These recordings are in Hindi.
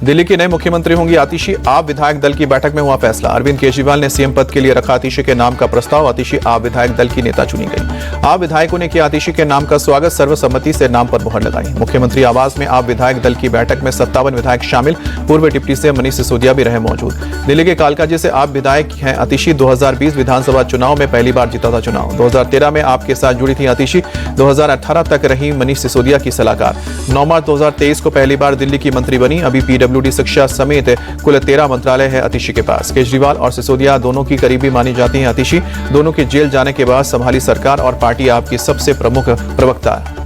दिल्ली के नए मुख्यमंत्री होंगी आतिशी। आप विधायक दल की बैठक में हुआ फैसला। अरविंद केजरीवाल ने सीएम पद के लिए रखा आतिशी के नाम का प्रस्ताव। आतिशी आप विधायक दल की नेता चुनी गई। आप विधायकों ने किया आतिशी के नाम का स्वागत। सर्वसम्मति से नाम पर मुहर लगाई। मुख्यमंत्री आवास में आप विधायक दल की बैठक में 57 विधायक शामिल। पूर्व डिप्टी सीएम मनीष सिसोदिया भी रहे मौजूद। दिल्ली के कालकाजी से आप विधायक हैं आतिशी। 2020 विधानसभा चुनाव में पहली बार जीता था चुनाव। 2013 में आपके साथ जुड़ी थी आतिशी। 2018 तक रही मनीष सिसोदिया की सलाहकार। 9 मार्च 2023 को पहली बार दिल्ली की मंत्री बनी। अभी पीडब्ल्यूडी, शिक्षा समेत कुल 13 मंत्रालय है आतिशी के पास। केजरीवाल और सिसोदिया दोनों की करीबी मानी जाती हैं आतिशी। दोनों के जेल जाने के बाद संभाली सरकार और पार्टी आपकी सबसे प्रमुख प्रवक्ता है।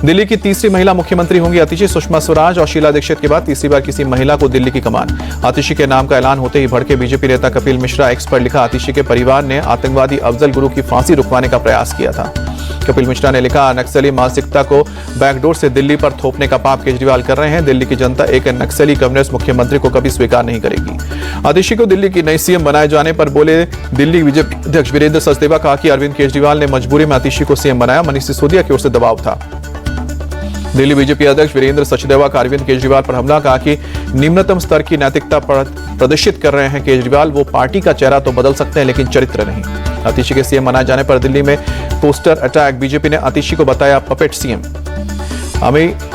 दिल्ली की तीसरी महिला मुख्यमंत्री होंगी आतिशी। सुषमा स्वराज और शीला दीक्षित के बाद तीसरी बार किसी महिला को दिल्ली की कमान। आतिशी के नाम का ऐलान होते ही भड़के बीजेपी नेता कपिल मिश्रा। एक्स पर लिखा, आतिशी के परिवार ने आतंकवादी अफजल गुरु की फांसी रुकवाने का प्रयास किया था। कपिल मिश्रा ने लिखा, नक्सली मानसिकता को बैकडोर से दिल्ली पर थोपने का पाप केजरीवाल कर रहे हैं। दिल्ली की जनता एक नक्सली कम्युनिस्ट मुख्यमंत्री को कभी स्वीकार नहीं करेगी। आतिशी को दिल्ली की नई सीएम बनाए जाने पर बोले दिल्ली बीजेपी अध्यक्ष वीरेंद्र सचदेवा। कहा कि अरविंद केजरीवाल ने मजबूरी में आतिशी को सीएम बनाया। मनीष सिसोदिया की ओर से दबाव था। दिल्ली बीजेपी अध्यक्ष वीरेंद्र सचदेवा का अरविंद केजरीवाल पर हमला। कहा कि निम्नतम स्तर की नैतिकता प्रदर्शित कर रहे हैं केजरीवाल। वो पार्टी का चेहरा तो बदल सकते हैं लेकिन चरित्र नहीं। आतिशी के सीएम बनाए जाने पर दिल्ली में पोस्टर अटैक। बीजेपी ने आतिशी को बताया पपेट सीएम।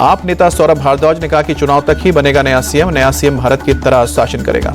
आप नेता सौरभ भारद्वाज ने कहा कि चुनाव तक ही बनेगा नया सीएम। नया सीएम भारत की तरह शासन करेगा।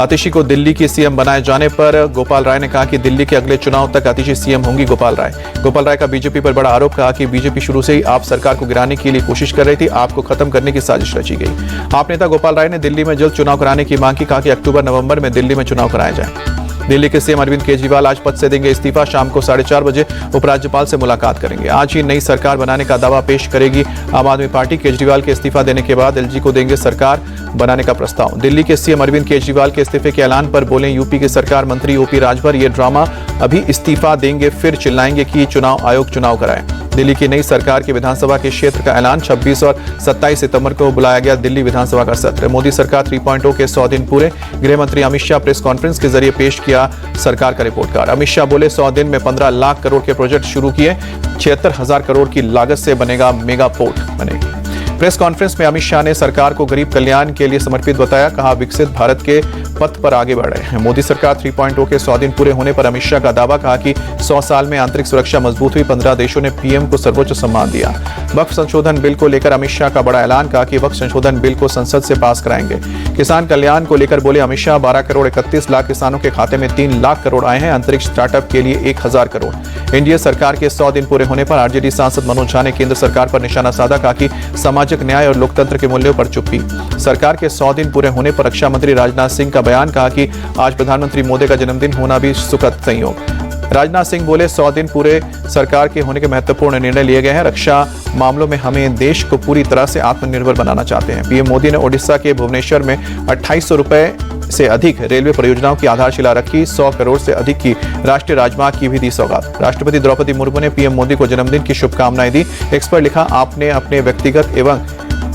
आतिशी को दिल्ली की सीएम बनाए जाने पर गोपाल राय ने कहा कि दिल्ली के अगले चुनाव तक आतिशी सीएम होंगी। गोपाल राय का बीजेपी पर बड़ा आरोप। कहा कि बीजेपी शुरू से ही आप सरकार को गिराने के लिए कोशिश कर रही थी। आपको खत्म करने की साजिश रची गई। आप नेता गोपाल राय ने दिल्ली में जल्द चुनाव कराने की मांग की। कहा कि अक्टूबर-नवंबर में दिल्ली में चुनाव कराए जाए। दिल्ली के सीएम अरविंद केजरीवाल आज पद से देंगे इस्तीफा। शाम को 4:30 बजे उपराज्यपाल से मुलाकात करेंगे। आज ही नई सरकार बनाने का दावा पेश करेगी आम आदमी पार्टी। केजरीवाल के इस्तीफा देने के बाद एलजी को देंगे सरकार बनाने का प्रस्ताव। दिल्ली के सीएम अरविंद केजरीवाल के इस्तीफे के ऐलान पर बोले यूपी के सरकार मंत्री ओपी राजभर, ये ड्रामा। अभी इस्तीफा देंगे फिर चिल्लाएंगे कि चुनाव आयोग चुनाव कराए। दिल्ली की नई सरकार के विधानसभा के क्षेत्र का ऐलान। 26 और 27 सितंबर को बुलाया गया दिल्ली विधानसभा का सत्र। मोदी सरकार 3.0 के 100 दिन पूरे। गृह मंत्री अमित शाह प्रेस कॉन्फ्रेंस के जरिए पेश किया सरकार का रिपोर्ट कार्ड। अमित शाह बोले 100 दिन में 15 लाख करोड़ के प्रोजेक्ट शुरू किए। 76,000 करोड़ की लागत से बनेगा मेगा पोर्ट बनेगी। प्रेस कॉन्फ्रेंस में अमित शाह ने सरकार को गरीब कल्याण के लिए समर्पित बताया। कहा विकसित भारत के पथ पर आगे बढ़ रहे हैं। मोदी सरकार 3.0 के 100 दिन पूरे होने पर अमित शाह का दावा। कहा कि 100 साल में आंतरिक सुरक्षा मजबूत हुई। 15 देशों ने पीएम को सर्वोच्च सम्मान दिया। वक्फ संशोधन बिल को लेकर अमित शाह का बड़ा ऐलान। कहा कि वक्फ संशोधन बिल को संसद से पास कराएंगे। किसान कल्याण को लेकर बोले अमित शाह, 12 करोड़ 31 लाख किसानों के खाते में 3 लाख करोड़ आए हैं। अंतरिक्ष स्टार्टअप के लिए 1000 करोड़। एनडीए सरकार के 100 दिन पूरे होने पर आरजेडी सांसद मनोज झा ने केंद्र सरकार पर निशाना साधा। कहा कि सामाजिक न्याय और लोकतंत्र के मूल्यों पर चुप्पी। सरकार के 100 दिन पूरे होने पर रक्षा मंत्री राजनाथ सिंह का बयान। कहा कि आज प्रधानमंत्री मोदी का जन्मदिन होना भी सुखद संयोग। राजनाथ सिंह बोले 100 दिन पूरे सरकार के होने के महत्वपूर्ण निर्णय लिए गए हैं। रक्षा मामलों में हमें देश को पूरी तरह से आत्मनिर्भर बनाना चाहते हैं। पीएम मोदी ने ओडिशा के भुवनेश्वर में 2800 रुपए से अधिक रेलवे परियोजनाओं की आधारशिला रखी। 100 करोड़ से अधिक की राष्ट्रीय राजमार्ग की भी दी सौगात। राष्ट्रपति द्रौपदी मुर्मू ने पीएम मोदी को जन्मदिन की शुभकामनाएं दी। एक्स पर लिखा, आपने अपने व्यक्तिगत एवं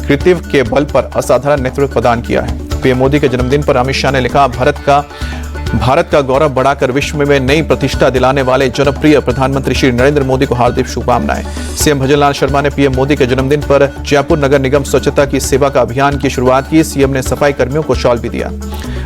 कृतित्व के बल पर असाधारण नेतृत्व प्रदान किया है। पीएम मोदी के जन्मदिन पर अमित शाह ने लिखा, भारत का गौरव बढ़ाकर विश्व में नई प्रतिष्ठा दिलाने वाले जनप्रिय प्रधानमंत्री श्री नरेंद्र मोदी को हार्दिक शुभकामनाएं। सीएम भजनलाल शर्मा ने पीएम मोदी के जन्मदिन पर जयपुर नगर निगम स्वच्छता की सेवा का अभियान की शुरुआत की। सीएम ने सफाई कर्मियों को शॉल भी दिया।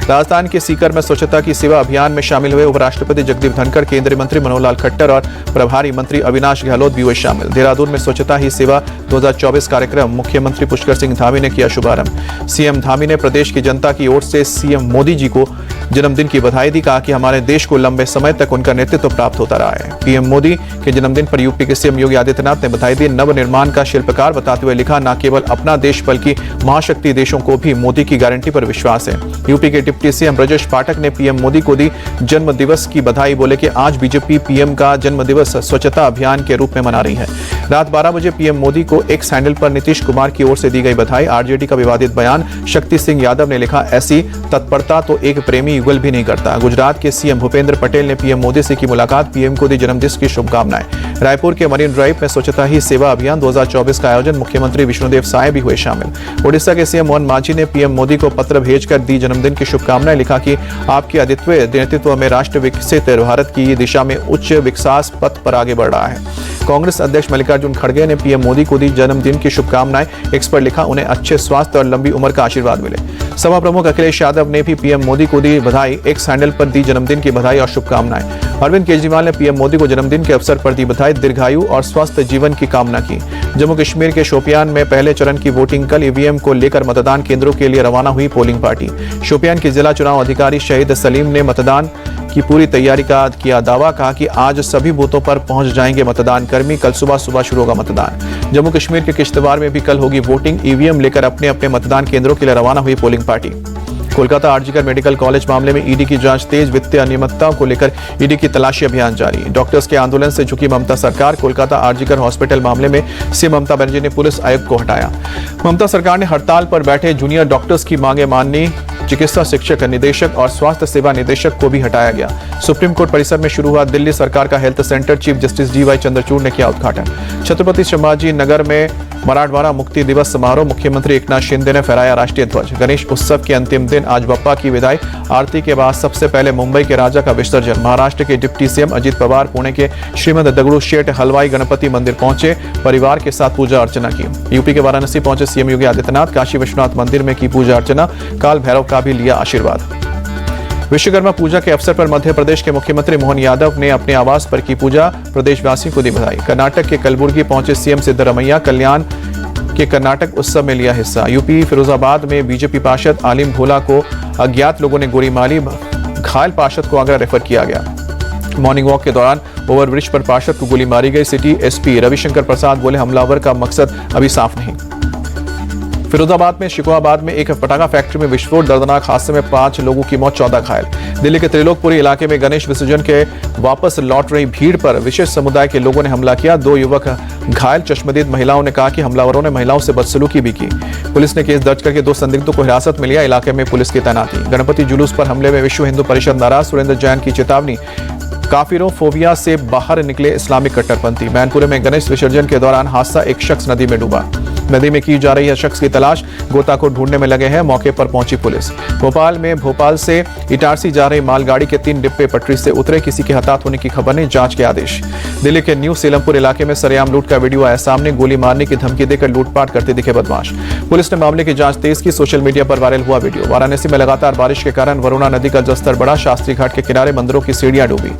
राजस्थान के सीकर में स्वच्छता की सेवा अभियान में शामिल हुए उपराष्ट्रपति जगदीप धनखड़, केंद्रीय मंत्री मनोहर लाल खट्टर और प्रभारी मंत्री अविनाश गहलोत भी हुए शामिल। देहरादून में स्वच्छता ही सेवा 2024 कार्यक्रम मुख्यमंत्री पुष्कर सिंह धामी ने किया शुभारंभ। सीएम धामी ने प्रदेश की जनता की ओर से सीएम मोदी जी को जन्मदिन की बधाई दी। कहा कि हमारे देश को लंबे समय तक उनका नेतृत्व प्राप्त होता रहा है। पीएम मोदी के जन्मदिन पर यूपी के सीएम योगी आदित्यनाथ ने बधाई दी। नवनिर्माण का शिल्पकार बताते हुए लिखा, न केवल अपना देश बल्कि महाशक्ति देशों को भी मोदी की गारंटी पर विश्वास है। यूपी के डिप्टी सीएम ब्रजेश पाठक ने पीएम मोदी को दी जन्म दिवस की बधाई। बोले कि आज बीजेपी पीएम का जन्म दिवस स्वच्छता अभियान के रूप में मना रही है। रात 12 बजे पीएम मोदी को एक्स हैंडल पर नीतीश कुमार की ओर से दी गई बधाई। आरजेडी का विवादित बयान। शक्ति सिंह यादव ने लिखा, ऐसी तत्परता तो एक प्रेमी युगल भी नहीं करता। गुजरात के सीएम भूपेंद्र पटेल ने पीएम मोदी से की मुलाकात। पीएम को दी जन्मदिन की शुभकामनाएं। रायपुर के मरीन ड्राइव में स्वच्छता ही सेवा अभियान 2024 का आयोजन। मुख्यमंत्री विष्णुदेव साय भी हुए शामिल। ओडिशा के सीएम मोहन मांझी ने पीएम मोदी को पत्र भेजकर दी जन्मदिन की शुभकामनाएं। लिखा कि आपके अद्वितीय नेतृत्व में राष्ट्र विकसित भारत की दिशा में उच्च विकास पथ पर आगे बढ़ रहा है। कांग्रेस अध्यक्ष मल्लिकार्जुन खड़गे ने पीएम मोदी को दी जन्मदिन की शुभकामनाएं। एक्स पर लिखा, उन्हें अच्छे स्वास्थ्य और लंबी उम्र का आशीर्वाद मिले। सपा प्रमुख अखिलेश यादव ने भी पीएम मोदी को दी बधाई। एक्स हैंडल पर दी जन्मदिन की बधाई और शुभकामनाएं। अरविंद केजरीवाल ने पीएम मोदी को जन्मदिन के अवसर पर दी बधाई, दीर्घायु और स्वस्थ जीवन की कामना की। जम्मू कश्मीर के शोपियान में पहले चरण की वोटिंग कल। ईवीएम को लेकर मतदान केंद्रों के लिए रवाना हुई पोलिंग पार्टी। शोपियान के जिला चुनाव अधिकारी शहीद सलीम ने मतदान की पूरी तैयारी का किया दावा। कहा कि आज सभी बूथों पर पहुंच जाएंगे मतदान कर्मी। कल सुबह शुरू होगा मतदान। जम्मू कश्मीर के किश्तवाड़ में भी कल होगी वोटिंग। ईवीएम लेकर अपने अपने मतदान केंद्रों के लिए रवाना हुई polling party. Kolkata RG Kar medical college मामले में ईडी की जांच तेज। वित्तीय अनियमितताओं को लेकर ईडी की तलाशी अभियान जारी। डॉक्टर्स के आंदोलन से झुकी ममता सरकार। कोलकाता आरजीकर हॉस्पिटल मामले में सीएम ममता बनर्जी ने पुलिस आयुक्त को हटाया। ममता सरकार ने हड़ताल पर बैठे जूनियर डॉक्टर्स की मांगे माननी। चिकित्सा शिक्षक निदेशक और स्वास्थ्य सेवा निदेशक को भी हटाया गया। सुप्रीम कोर्ट परिसर में शुरू हुआ दिल्ली सरकार का health centre. Chief justice DY Chandrachud ने किया उद्घाटन। छत्रपति शिवाजी नगर में मराठवाड़ा मुक्ति दिवस समारोह। मुख्यमंत्री एकनाथ शिंदे ने फहराया राष्ट्रीय ध्वज। गणेश उत्सव के अंतिम दिन आज बप्पा की विदाई। आरती के बाद सबसे पहले मुंबई के राजा का विसर्जन। महाराष्ट्र के डिप्टी सीएम अजित पवार पुणे के श्रीमद दगड़ूशेठ हलवाई गणपति मंदिर पहुंचे। परिवार के साथ पूजा अर्चना की। यूपी के वाराणसी पहुंचे सीएम योगी आदित्यनाथ। काशी विश्वनाथ मंदिर में की पूजा अर्चना। काल भैरव का भी लिया आशीर्वाद। विश्वकर्मा पूजा के अवसर पर मध्य प्रदेश के मुख्यमंत्री मोहन यादव ने अपने आवास पर की पूजा। प्रदेशवासियों को दी बधाई। कर्नाटक के कलबुर्गी पहुंचे सीएम सिद्धरमैया। कल्याण के कर्नाटक उत्सव में लिया हिस्सा। यूपी फिरोजाबाद में बीजेपी पार्षद आलिम भोला को अज्ञात लोगों ने गोली मारी। घायल पार्षद को आगरा रेफर किया गया। मॉर्निंग वॉक के दौरान ओवरब्रिज पर पार्षद को गोली मारी गई। सिटी एसपी रविशंकर प्रसाद बोले, हमलावर का मकसद अभी साफ नहीं। फिरोजाबाद में शिकोहाबाद में एक पटाखा फैक्ट्री में विस्फोट। दर्दनाक हादसे में 5 लोगों की मौत, 14 घायल। दिल्ली के त्रिलोकपुरी इलाके में गणेश विसर्जन के वापस लौट रही भीड़ पर विशेष समुदाय के लोगों ने हमला किया। 2 युवक घायल। चश्मदीद महिलाओं ने कहा कि हमलावरों ने महिलाओं से बदसलूकी भी की। पुलिस ने केस दर्ज करके 2 संदिग्धों को हिरासत में लिया। इलाके में पुलिस की तैनाती। गणपति जुलूस पर हमले में विश्व हिंदू परिषद नाराज। सुरेंद्र जैन की चेतावनी। काफिरों फोबिया से बाहर निकले इस्लामिक कट्टरपंथी। मैनपुरी में गणेश विसर्जन के दौरान हादसा। एक शख्स नदी में डूबा। नदी में की जा रही है शख्स की तलाश। गोताखोर ढूंढने में लगे हैं। मौके पर पहुंची पुलिस। भोपाल में भोपाल से इटारसी जा रही मालगाड़ी के 3 डिब्बे पटरी से उतरे। किसी के हताहत होने की खबर नहीं। जांच के आदेश। दिल्ली के न्यू सीलमपुर इलाके में सरेआम लूट का वीडियो आया सामने। गोली मारने की धमकी देकर लूटपाट करते दिखे बदमाश। पुलिस ने मामले की जांच तेज की। सोशल मीडिया पर वायरल हुआ वीडियो। वाराणसी में लगातार बारिश के कारण वरुणा नदी का जलस्तर बढ़ा। शास्त्री घाट के किनारे मंदिरों की सीढ़ियां डूबी।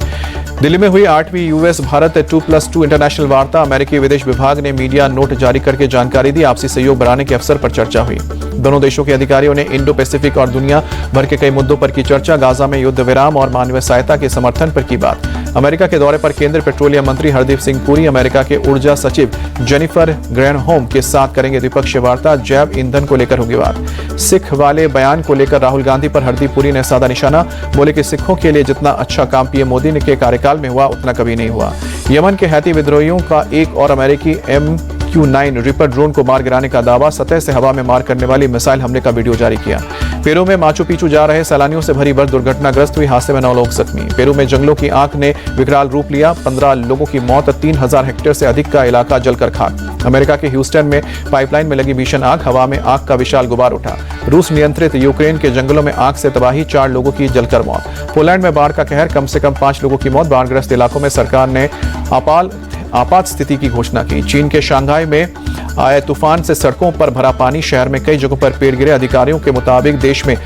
दिल्ली में हुई 8वीं यूएस भारत 2+2 इंटरनेशनल वार्ता। अमेरिकी विदेश विभाग ने मीडिया नोट जारी करके जानकारी दी। आपसी सहयोग बढ़ाने के अवसर पर चर्चा हुई। दोनों देशों के अधिकारियों ने इंडो पैसिफिक और दुनिया भर के कई मुद्दों पर की चर्चा। गाजा में युद्ध विराम और मानवीय सहायता के समर्थन पर की बात। अमेरिका के दौरे पर केंद्रीय पेट्रोलियम मंत्री हरदीप सिंह पुरी अमेरिका के ऊर्जा सचिव जेनिफर ग्रैनहोम के साथ करेंगे द्विपक्षीय वार्ता। जैव ईंधन को लेकर होगी बात। सिख वाले बयान को लेकर राहुल गांधी पर हरदीप पुरी ने साधा निशाना। बोले कि सिखों के लिए जितना अच्छा काम पीएम मोदी के कार्यकाल में हुआ उतना कभी नहीं हुआ। यमन के हैती विद्रोहियों का एक और अमेरिकी MQ-9 रिपर ड्रोन को मार गिराने का दावा। सतह से हवा में मार करने वाली मिसाइल हमले का वीडियो जारी किया। पेरू में माचू पिचू जा रहे सैलानियों से भरी बस दुर्घटनाग्रस्त हुई। हादसे में 9 लोग जख्मी। पेरू में जंगलों की आग ने विकराल रूप लिया। 15 लोगों की मौत। 3000 हेक्टेयर से अधिक का इलाका जलकर खाक। अमेरिका के ह्यूस्टन में पाइपलाइन में लगी भीषण आग। हवा में आग का विशाल गुबार उठा। रूस नियंत्रित यूक्रेन के जंगलों में आग से तबाही। 4 लोगों की जलकर मौत। पोलैंड में बाढ़ का कहर। कम से कम 5 लोगों की मौत। बाढ़ग्रस्त इलाकों में सरकार ने आपात स्थिति की घोषणा की। चीन के शंघाई में आए तूफान से सड़कों पर भरा पानी। शहर में कई जगहों पर पेड़ गिरे। अधिकारियों के मुताबिक देश में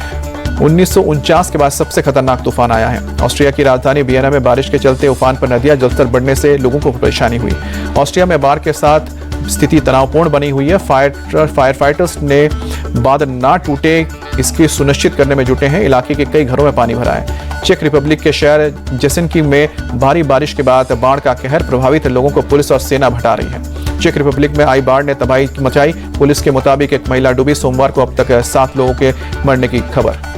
1949 के बाद सबसे खतरनाक तूफान आया है। ऑस्ट्रिया की राजधानी वियना में बारिश के चलते उफान पर नदियां। जलस्तर बढ़ने से लोगों को परेशानी हुई। ऑस्ट्रिया में बाढ़ के साथ स्थिति तनावपूर्ण बनी हुई है। फायर फाइटर्स ने बांध ना टूटे इसकी सुनिश्चित करने में जुटे हैं। इलाके के कई घरों में पानी भरा है। चेक रिपब्लिक के शहर जेसिनकी में भारी बारिश के बाद बाढ़ का कहर। प्रभावित लोगों को पुलिस और सेना भटा रही है। चेक रिपब्लिक में आई बाढ़ ने तबाही मचाई। पुलिस के मुताबिक एक महिला डूबी। सोमवार को अब तक 7 लोगों के मरने की खबर।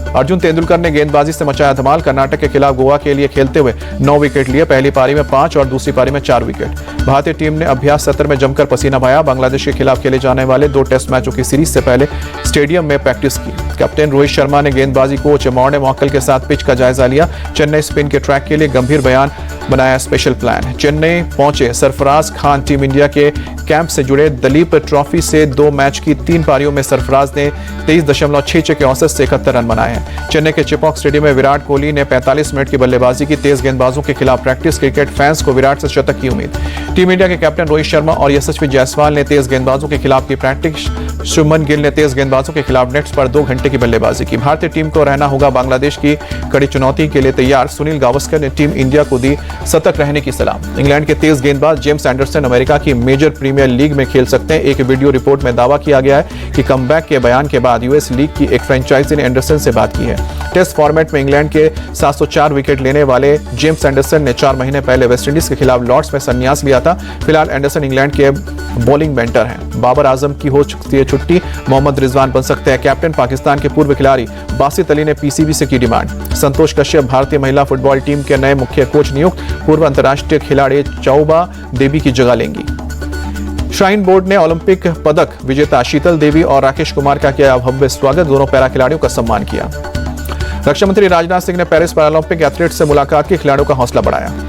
अर्जुन तेंदुलकर ने गेंदबाजी से मचाया धमाल। कर्नाटक के खिलाफ गोवा के लिए खेलते हुए 9 विकेट लिए। पहली पारी में 5 और दूसरी पारी में 4 विकेट। भारतीय टीम ने अभ्यास सत्र में जमकर पसीना बहाया। बांग्लादेश के खिलाफ खेले जाने वाले 2 टेस्ट मैचों की सीरीज से पहले स्टेडियम में प्रैक्टिस की। कैप्टन रोहित शर्मा ने गेंदबाजी कोच मॉर्ने मॉकल के साथ पिच का जायजा लिया। चेन्नई स्पिन के ट्रैक के लिए गंभीर बयान। बनाया स्पेशल प्लान। चेन्नई पहुंचे सरफराज खान। टीम इंडिया के कैंप से जुड़े दलीप ट्रॉफी से 2 मैच की 3 पारियों में सरफराज ने 23.66 के औसत से 71 रन बनाए हैं। चेन्नई के चिपॉक स्टेडियम में विराट कोहली ने 45 मिनट की बल्लेबाजी की। तेज गेंदबाजों के खिलाफ प्रैक्टिस क्रिकेट फैंस को विराट से शतक की उम्मीद। टीम इंडिया के कैप्टन रोहित शर्मा और यशस्वी जायसवाल ने तेज गेंदबाजों के खिलाफ की प्रैक्टिस। शुभमन गिल ने तेज गेंदबाजों के खिलाफ नेट्स पर 2 घंटे की बल्लेबाजी की। भारतीय टीम को रहना होगा बांग्लादेश की कड़ी चुनौती के लिए तैयार। सुनील गावस्कर ने टीम इंडिया को दी सतर्क रहने की सलाह। इंग्लैंड के तेज गेंदबाज जेम्स एंडरसन अमेरिका की मेजर प्रीमियर लीग में खेल सकते हैं। एक वीडियो रिपोर्ट में दावा किया गया है कि कमबैक के बयान के बाद यूएस लीग की एक फ्रेंचाइजी ने एंडरसन से बात की है। टेस्ट फॉर्मेट में इंग्लैंड के 704 विकेट लेने वाले जेम्स एंडरसन ने 4 महीने पहले वेस्टइंडीज के खिलाफ लॉर्ड्स में संन्यास लिया था। फिलहाल एंडरसन इंग्लैंड के बॉलिंग मेंटर हैं। बाबर आजम की हो चुकी है छुट्टी, मोहम्मद रिजवान बन सकते हैं कैप्टन। पाकिस्तान के पूर्व खिलाड़ी बासित अली ने पीसीबी से की डिमांड। संतोष कश्यप भारतीय महिला फुटबॉल टीम के नए मुख्य कोच नियुक्त। पूर्व अंतर्राष्ट्रीय खिलाड़ी चौबा देवी की जगह लेंगी। श्राइन बोर्ड ने ओलंपिक पदक विजेता शीतल देवी और राकेश कुमार का किया भव्य स्वागत। दोनों पैरा खिलाड़ियों का सम्मान किया। रक्षा मंत्री राजनाथ सिंह ने पेरिस पैरालंपिक एथलीट से मुलाकात की, खिलाड़ियों का हौसला बढ़ाया।